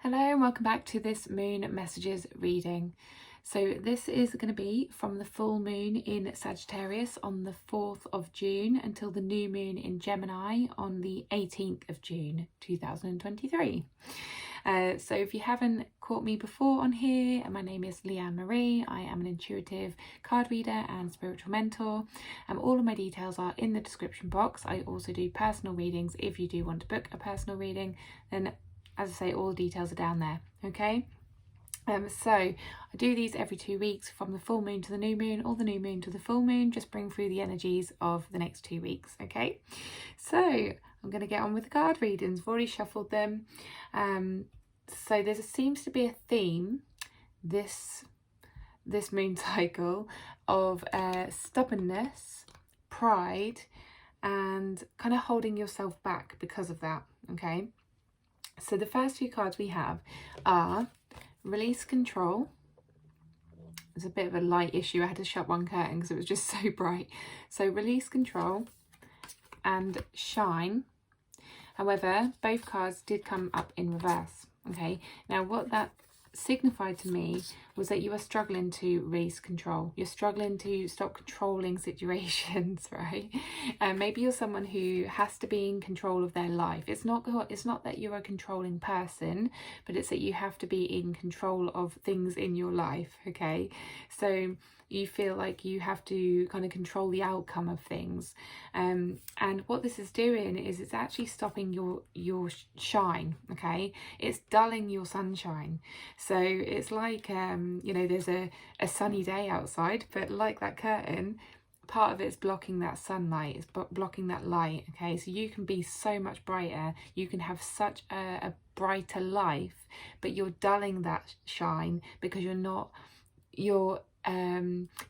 Hello and welcome back to this moon messages reading. So this is going to be from the full moon in Sagittarius on the 4th of June until the new moon in Gemini on the 18th of June 2023. So if you haven't caught me before on here, my name is Leanne Marie. I am an intuitive card reader and spiritual mentor. All of my details are in the description box. I also do personal readings. If you do want to book a personal reading, then as I say, all the details are down there, okay? So I do these every 2 weeks, from the full moon to the new moon, or the new moon to the full moon, just bring through the energies of the next 2 weeks, okay? So I'm going to get on with the card readings. I've already shuffled them. So there seems to be a theme this moon cycle of stubbornness, pride, and kind of holding yourself back because of that, okay? So the first few cards we have are Release Control. It's a bit of a light issue. I had to shut one curtain because it was just so bright. So Release Control and Shine. However, both cards did come up in reverse. Okay, now what that signified to me was that you are struggling to release control. You're struggling to stop controlling situations, right? Maybe you're someone who has to be in control of their life. It's not that you're a controlling person, but it's that you have to be in control of things in your life, okay? So you feel like you have to kind of control the outcome of things, and what this is doing is it's actually stopping your shine, okay? It's dulling your sunshine. So it's like you know, there's a sunny day outside, but like that curtain, part of it's blocking that sunlight, it's blocking that light, okay? So you can be so much brighter, you can have such a brighter life, but you're dulling that shine because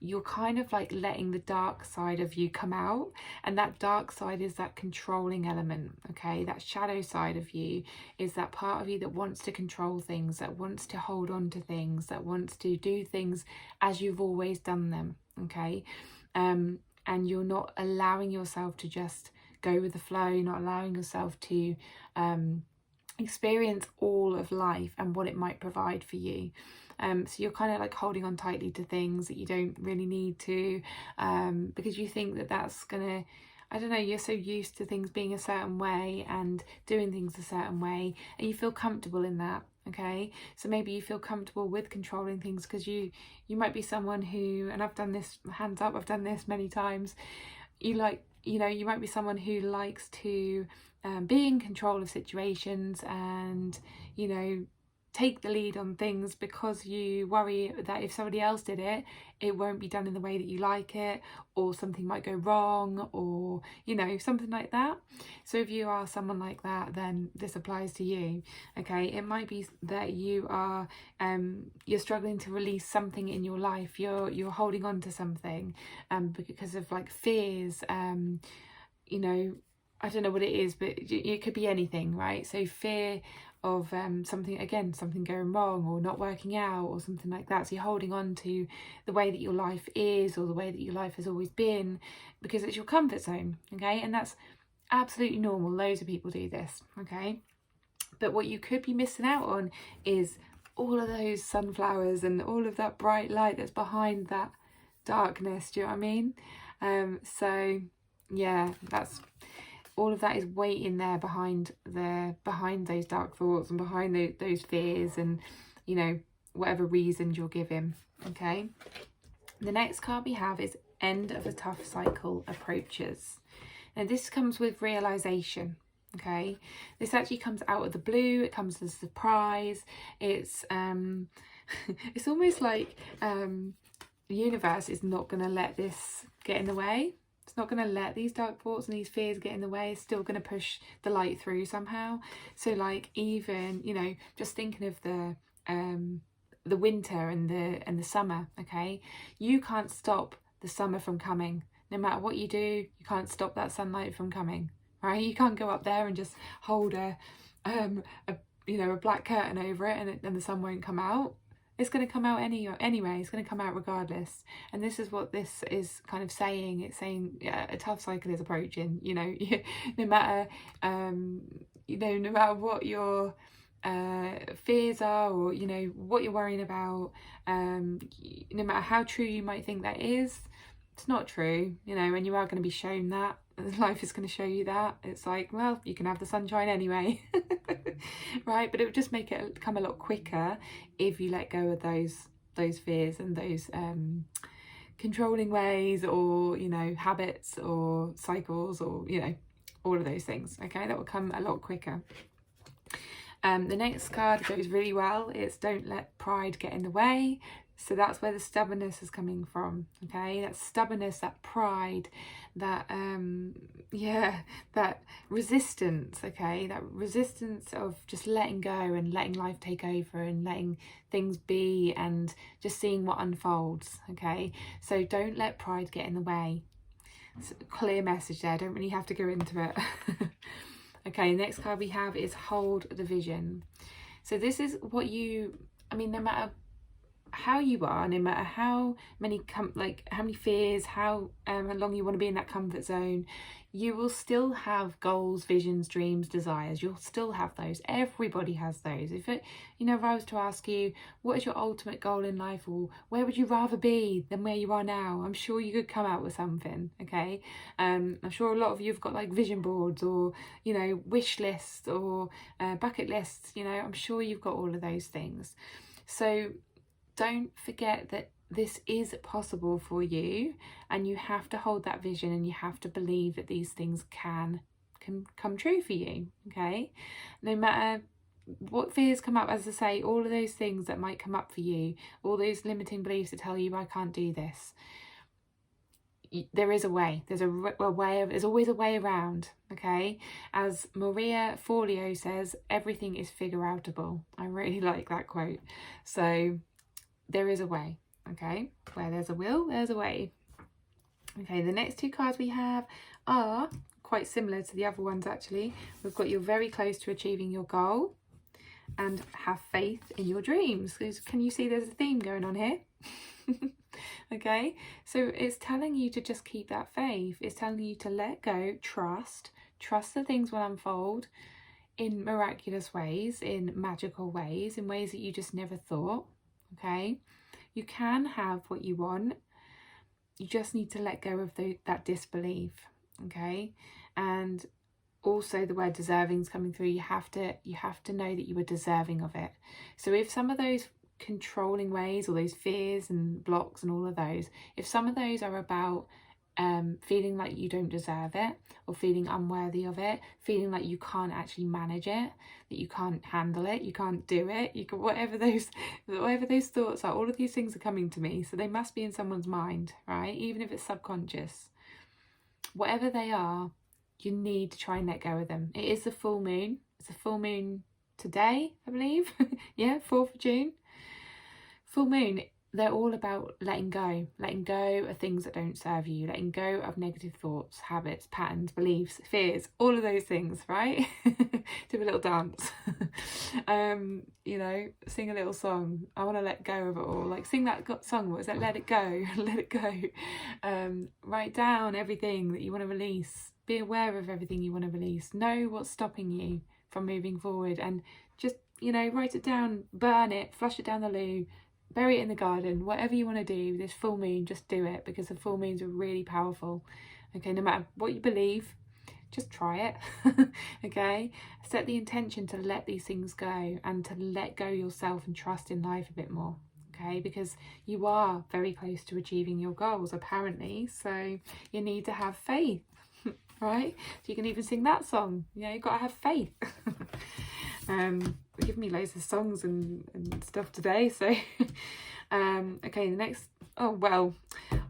you're kind of like letting the dark side of you come out, and that dark side is that controlling element, okay? That shadow side of you is that part of you that wants to control things, that wants to hold on to things, that wants to do things as you've always done them, okay? And you're not allowing yourself to just go with the flow. You're not allowing yourself to experience all of life and what it might provide for you. So you're kind of like holding on tightly to things that you don't really need to, because you think that that's gonna, I don't know, you're so used to things being a certain way and doing things a certain way, and you feel comfortable in that, okay? So maybe you feel comfortable with controlling things because you might be someone who, and I've done this, hands up, I've done this many times, you might be someone who likes to be in control of situations and, you know, take the lead on things because you worry that if somebody else did it, it won't be done in the way that you like it, or something might go wrong, or, you know, something like that. So if you are someone like that, then this applies to you, okay? It might be that you are you're struggling to release something in your life. You're holding on to something because of like fears, you know, I don't know what it is, but it could be anything, right? So fear of something going wrong or not working out or something like that. So you're holding on to the way that your life is, or the way that your life has always been, because it's your comfort zone, okay? And that's absolutely normal. Loads of people do this, okay? But what you could be missing out on is all of those sunflowers and all of that bright light that's behind that darkness. Do you know what I mean? So yeah, that's all of that is waiting there behind those dark thoughts and behind those fears and, you know, whatever reasons you're giving, okay? The next card we have is End of a Tough Cycle Approaches. Now this comes with realization, okay? This actually comes out of the blue. It comes as a surprise. It's it's almost like the universe is not going to let this get in the way. It's not going to let these dark thoughts and these fears get in the way. It's still going to push the light through somehow. So like, even, you know, just thinking of the winter and the summer, okay? You can't stop the summer from coming. No matter what you do, you can't stop that sunlight from coming, right? You can't go up there and just hold a black curtain over it and the sun won't come out. It's going to come out anyway. It's going to come out regardless. And this is what this is kind of saying. It's saying, yeah, a tough cycle is approaching. You know, no matter no matter what your fears are, or you know what you're worrying about, no matter how true you might think that is, it's not true, you know, and you are going to be shown that. Life is going to show you that. It's like, well, you can have the sunshine anyway. Right? But it would just make it come a lot quicker if you let go of those fears and those controlling ways, or you know, habits or cycles, or you know, all of those things. Okay, that will come a lot quicker. The next card goes really well. It's don't let pride get in the way. So that's where the stubbornness is coming from. Okay, that stubbornness, that pride, that that resistance. Okay, that resistance of just letting go and letting life take over and letting things be and just seeing what unfolds. Okay, so don't let pride get in the way. It's a clear message there. Don't really have to go into it. Okay, next card we have is hold the vision. So this is what you, I mean, no matter how you are, no matter how many how many fears, how long you want to be in that comfort zone, you will still have goals, visions, dreams, desires. You'll still have those. Everybody has those. If I was to ask you, what is your ultimate goal in life, or where would you rather be than where you are now, I'm sure you could come out with something. Okay, I'm sure a lot of you have got like vision boards, or you know, wish lists, or bucket lists. You know, I'm sure you've got all of those things. So don't forget that this is possible for you, and you have to hold that vision, and you have to believe that these things can come true for you. Okay, no matter what fears come up, as I say, all of those things that might come up for you, all those limiting beliefs that tell you I can't do this, there is a way. There's there's always a way around. Okay, as Maria Forleo says, everything is figure outable. I really like that quote. So there is a way. Okay, where there's a will, there's a way. Okay, the next two cards we have are quite similar to the other ones actually. We've got you're very close to achieving your goal, and have faith in your dreams. Can you see there's a theme going on here? Okay, so it's telling you to just keep that faith. It's telling you to let go, trust that things will unfold in miraculous ways, in magical ways, in ways that you just never thought. Okay, you can have what you want. You just need to let go of that disbelief. Okay, and also the word deserving is coming through. You have to know that you are deserving of it. So if some of those controlling ways, or those fears and blocks and all of those, if some of those are about feeling like you don't deserve it, or feeling unworthy of it, feeling like you can't actually manage it, that you can't handle it, you can't do it, you can, whatever those thoughts are, all of these things are coming to me. So they must be in someone's mind, right? Even if it's subconscious, whatever they are, you need to try and let go of them. It is the full moon. It's a full moon today, I believe. Yeah, 4th of June. Full moon. They're all about letting go of things that don't serve you, letting go of negative thoughts, habits, patterns, beliefs, fears, all of those things, right? Do a little dance. You know, sing a little song. I want to let go of it all. Like, sing that song. What is that? Let it go. Let it go. Write down everything that you want to release. Be aware of everything you want to release. Know what's stopping you from moving forward, and just, you know, write it down, burn it, flush it down the loo, bury it in the garden, whatever you want to do this full moon, just do it, because the full moons are really powerful. Okay, no matter what you believe, just try it. Okay, set the intention to let these things go, and to let go yourself and trust in life a bit more. Okay, because you are very close to achieving your goals apparently, so you need to have faith. Right, so you can even sing that song. You know, you've got to have faith. Give me loads of songs and stuff today. So okay, the next, oh well,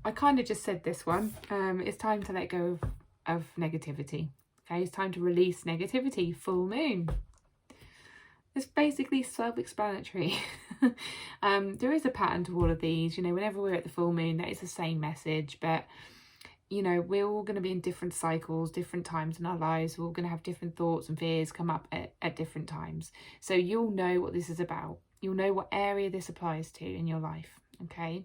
I kind of just said this one. It's time to let go of negativity. Okay, it's time to release negativity. Full moon. It's basically self-explanatory. There is a pattern to all of these. You know, whenever we're at the full moon, that is the same message, but you know, we're all going to be in different cycles, different times in our lives. We're all going to have different thoughts and fears come up at different times. So you'll know what this is about. You'll know what area this applies to in your life. Okay,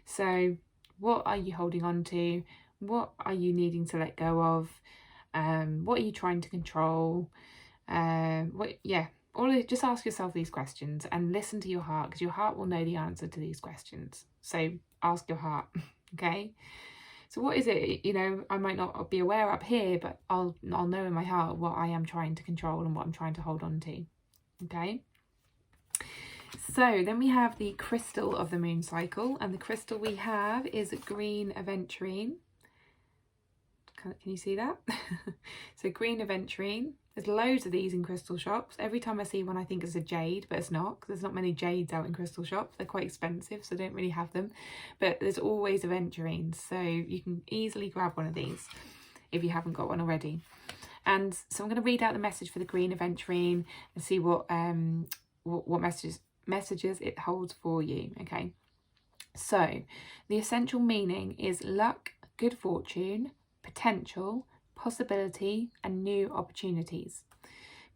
so what are you holding on to? What are you needing to let go of? What are you trying to control? just ask yourself these questions and listen to your heart, because your heart will know the answer to these questions. So ask your heart. Okay, so what is it, you know, I might not be aware up here, but I'll know in my heart what I am trying to control and what I'm trying to hold on to. Okay, so then we have the crystal of the moon cycle, and the crystal we have is green aventurine. Can you see that? So green aventurine. There's loads of these in crystal shops. Every time I see one, I think it's a jade, but it's not, because there's not many jades out in crystal shops. They're quite expensive, so I don't really have them. But there's always aventurines, so you can easily grab one of these if you haven't got one already. And so I'm going to read out the message for the green aventurine and see what messages it holds for you. Okay, so the essential meaning is luck, good fortune, potential, possibility, and new opportunities.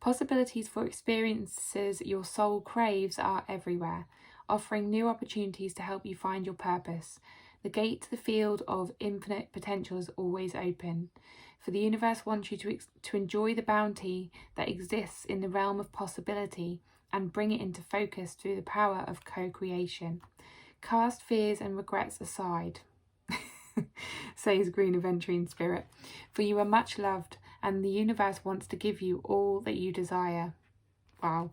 Possibilities for experiences your soul craves are everywhere, offering new opportunities to help you find your purpose. The gate to the field of infinite potential is always open, for the universe wants you to enjoy the bounty that exists in the realm of possibility and bring it into focus through the power of co-creation. Cast fears and regrets aside, says green aventurine spirit, for you are much loved and the universe wants to give you all that you desire. Wow.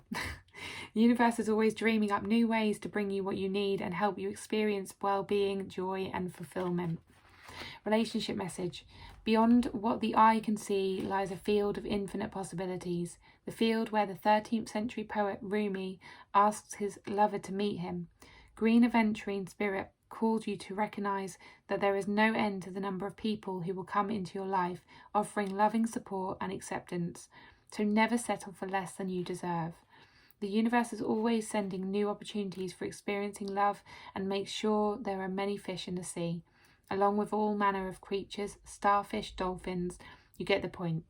The universe is always dreaming up new ways to bring you what you need and help you experience well-being, joy and fulfillment. Relationship message. Beyond what the eye can see lies a field of infinite possibilities, the field where the 13th century poet Rumi asks his lover to meet him. Green aventurine spirit calls you to recognise that there is no end to the number of people who will come into your life, offering loving support and acceptance. So never settle for less than you deserve. The universe is always sending new opportunities for experiencing love and makes sure there are many fish in the sea, along with all manner of creatures, starfish, dolphins. You get the point.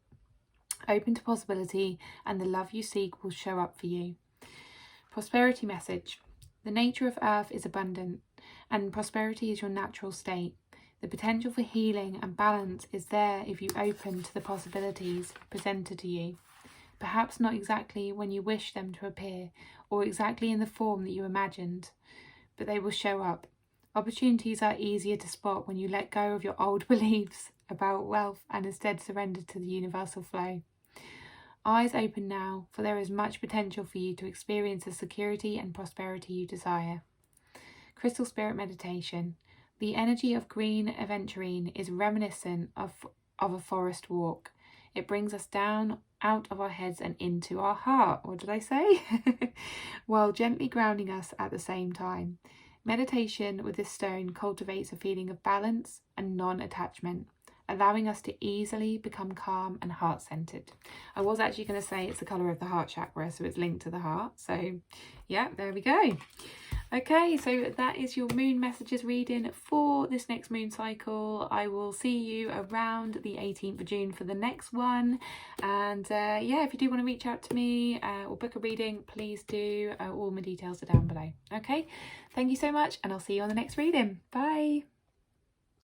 Open to possibility and the love you seek will show up for you. Prosperity message. The nature of earth is abundant, and prosperity is your natural state. The potential for healing and balance is there if you open to the possibilities presented to you. Perhaps not exactly when you wish them to appear, or exactly in the form that you imagined, but they will show up. Opportunities are easier to spot when you let go of your old beliefs about wealth and instead surrender to the universal flow. Eyes open now, for there is much potential for you to experience the security and prosperity you desire. Crystal Spirit Meditation. The energy of green aventurine is reminiscent of a forest walk. It brings us down out of our heads and into our heart. What did I say? While gently grounding us at the same time. Meditation with this stone cultivates a feeling of balance and non-attachment, allowing us to easily become calm and heart-centered. I was actually going to say it's the colour of the heart chakra, so it's linked to the heart. So yeah, there we go. Okay, so that is your moon messages reading for this next moon cycle. I will see you around the 18th of June for the next one. And yeah, if you do want to reach out to me or book a reading, please do. All my details are down below. Okay, thank you so much, and I'll see you on the next reading. Bye.